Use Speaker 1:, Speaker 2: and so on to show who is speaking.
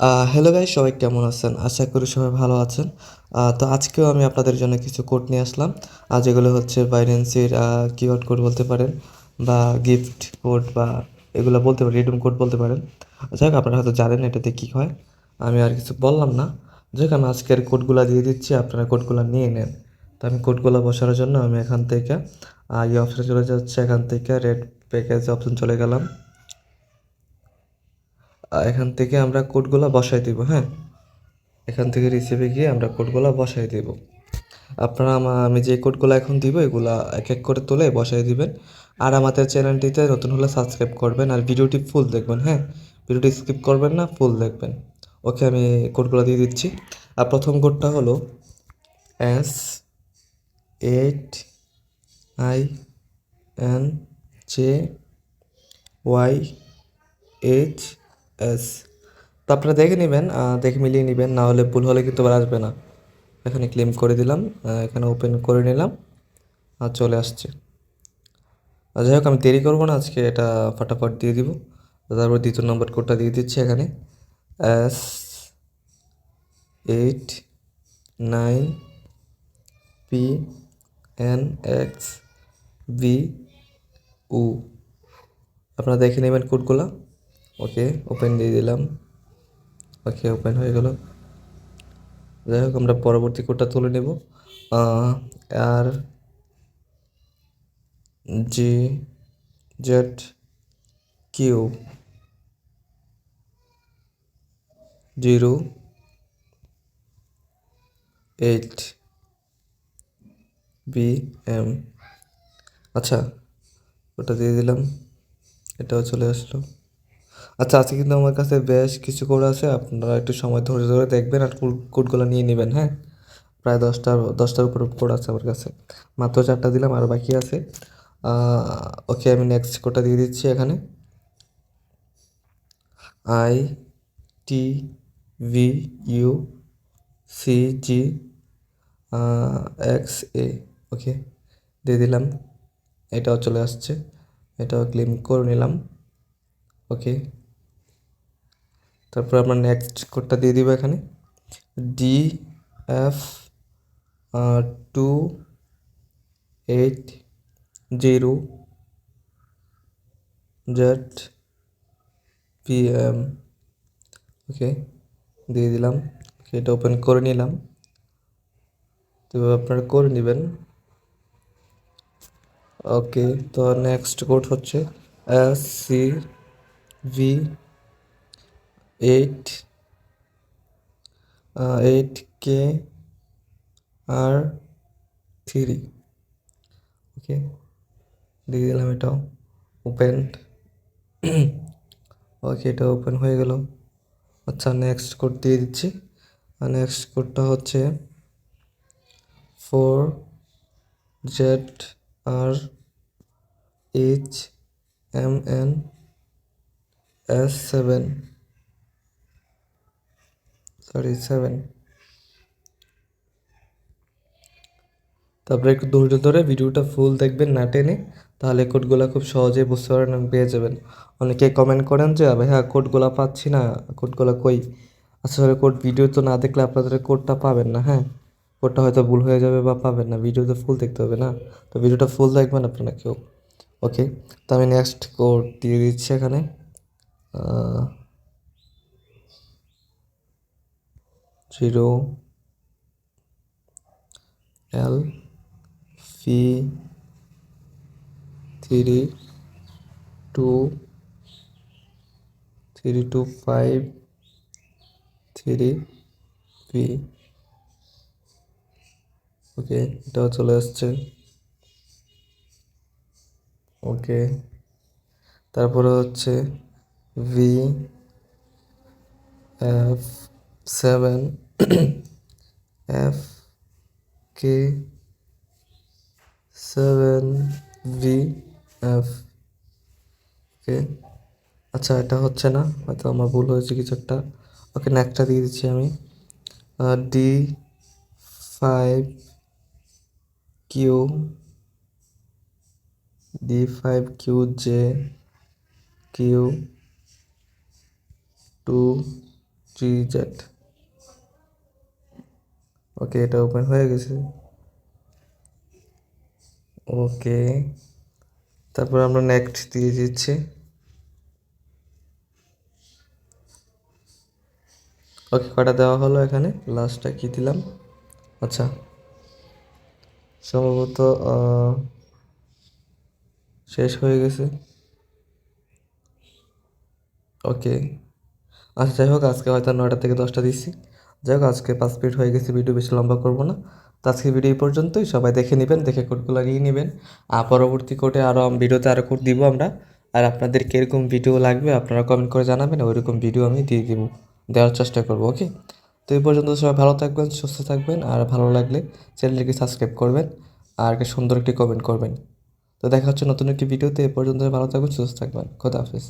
Speaker 1: Hello guys, সবাই কেমন আছেন? আশা করি সবাই ভালো আছেন। তো আজকেও আমি আপনাদের জন্য কিছু কোড নিয়ে আসলাম। যেগুলো হচ্ছে বাইন্যান্সের কিউআর কোড বলতে পারেন বা গিফট কোড বা এগুলো বলতে পারেন, রিডিম কোড বলতে পারেন। যাই হোক, আপনারা হয়তো জানেন এটাতে কী হয়। আমি আর কিছু বললাম না। যাই হোক, আমি আজকের কোডগুলো দিয়ে দিচ্ছি, আপনারা কোডগুলো নিয়ে নেন। তো আমি কোডগুলো বসানোর জন্য আমি এখান থেকে এই অপশানে চলে যাচ্ছে, এখান থেকে রেড প্যাকেজ অপশন চলে গেলাম। এখান থেকে আমরা কোডগুলো বসাই দিব, হ্যাঁ। এখান থেকে রিসিভে গিয়ে আমরা কোডগুলো বসাই দেব। আপনারা আমি যে কোডগুলো এখন দিব এগুলা এক এক করে তুলে বসাই দিবেন। আর আমাদের চ্যানেলটিতে নতুন হলে সাবস্ক্রাইব করবেন আর ভিডিওটি ফুল দেখবেন, হ্যাঁ। ভিডিওটি স্কিপ করবেন না, ফুল দেখবেন। ওকে, আমি কোডগুলো দিয়ে দিচ্ছি। আর প্রথম কোডটা হলো S8INJYHS। তো আপনারা দেখে নেবেন, দেখে মিলিয়ে নেবেন, না হলে ভুল হলে কিন্তু আবার আসবে না। এখানে ক্লেম করে দিলাম, এখানে ওপেন করে নিলাম আর চলে আসছে। যাই হোক, আমি দেরি করবো না, আজকে এটা ফটাফট দিয়ে দিব। তারপর দ্বিতীয় নম্বর কোডটা দিয়ে দিচ্ছি এখানে S8 9PNXVU। আপনারা দেখে নেবেন কোডগুলো। ওকে, ওপেন দিয়ে দিলাম। ওকে, ওপেন হয়ে গেল। যাই হোক, আমরা পরবর্তী কোডটা তুলে নেব। আর GZQ 08BM। আচ্ছা, ওটা দিয়ে দিলাম, এটাও চলে আসলো। আচ্ছা, আজকে কিন্তু আমার কাছে বেশ কিছু কোড আছে, আপনারা একটু সময় ধরে ধরে দেখবেন আর কোডগুলো নিয়ে নেবেন, হ্যাঁ। প্রায় দশটার উপর কোড আছে আমার কাছে। মাত্র 4টা দিলাম, আরও বাকি আছে। ওকে, আমি নেক্সট কোডটা দিয়ে দিচ্ছি এখানে ITVUCG ওকে, দিয়ে দিলাম। এটাও চলে আসছে, এটাও ক্লেম করে নিলাম। ওকে, তারপর আমরা নেক্সট কোডটা দিয়ে দিব এখানে DF28ZPM। ওকে, দিয়ে দিলাম। ওকে, এটা ওপেন করে নিলাম। তো আপনারা করে নেবেন। ওকে, তো নেক্সট কোড হচ্ছে SCV8R3। ওকে, দিয়ে দিলাম, এটাও ওপেন। ওকে, এটা ওপেন হয়ে গেল। আচ্ছা, নেক্সট কোড দিয়ে দিচ্ছি। আর নেক্সট কোডটা হচ্ছে 4ZRHMNS7 7। তারপরে একটু ধৈর্য ধরে ভিডিওটা ফুল দেখবেন, না টেনে, তাহলে কোডগুলো খুব সহজেই বুঝতে পারেন এবং পেয়ে যাবেন। অনেকে কমেন্ট করেন যে ভাইয়া কোডগুলো পাচ্ছি না, কোডগুলো কই। আসলে কোড ভিডিও তো না দেখলে আপনাদের কোডটা পাবেন না, হ্যাঁ। কোডটা হয়তো ভুল হয়ে যাবে বা পাবেন না, ভিডিও তো ফুল দেখতে হবে না। তো ভিডিওটা ফুল দেখবেন আপনারা কেউ। ওকে, তো আমি নেক্সট কোড দিয়ে দিচ্ছি এখানে 0L3325353। ওকে, এটাও চলে আসছে। ওকে, তারপরে হচ্ছে VF7 FK7VF। ওকে, আচ্ছা, এটা হচ্ছে না, হয়তো আমার ভুল হয়েছে কিছু একটা। ওকে, নেক্সটটা দিয়ে দিচ্ছি আমি D5Q D5QJ Q2 TZ। ওকে, এটা ওপেন হয়ে গেছে। ওকে, তারপর আমরা নেক্সট দিয়ে দিচ্ছি। ওকে, কটা দেওয়া হলো এখানে, লাস্টটা কি দিলাম? আচ্ছা, সম্ভবত শেষ হয়ে গেছে। ওকে, আচ্ছা যাই হোক, আজকে হয়তো 9টা থেকে 10টা দিচ্ছি। যাই হোক, আজকে 5 মিনিট হয়ে গেছে, ভিডিও বেশি লম্বা করবো না। তো আজকে ভিডিও এই পর্যন্তই, সবাই দেখে নেবেন, দেখে কোডগুলো নিয়ে নেবেন। আর পরবর্তী কোডে ভিডিওতে আরও কোড দিব আমরা। আর আপনাদের কীরকম ভিডিও লাগবে আপনারা কমেন্ট করে জানাবেন, ওইরকম ভিডিও আমি দিয়ে দিব, দেওয়ার চেষ্টা করবো। ওকে, তো এই পর্যন্ত সবাই ভালো থাকবেন, সুস্থ থাকবেন, আর ভালো লাগলে চ্যানেলটিকে সাবস্ক্রাইব করবেন আর একটা সুন্দর একটি কমেন্ট করবেন। তো দেখা হচ্ছে নতুন একটি ভিডিওতে। এ পর্যন্ত ভালো থাকবেন, সুস্থ থাকবেন। খোদা হাফেজ।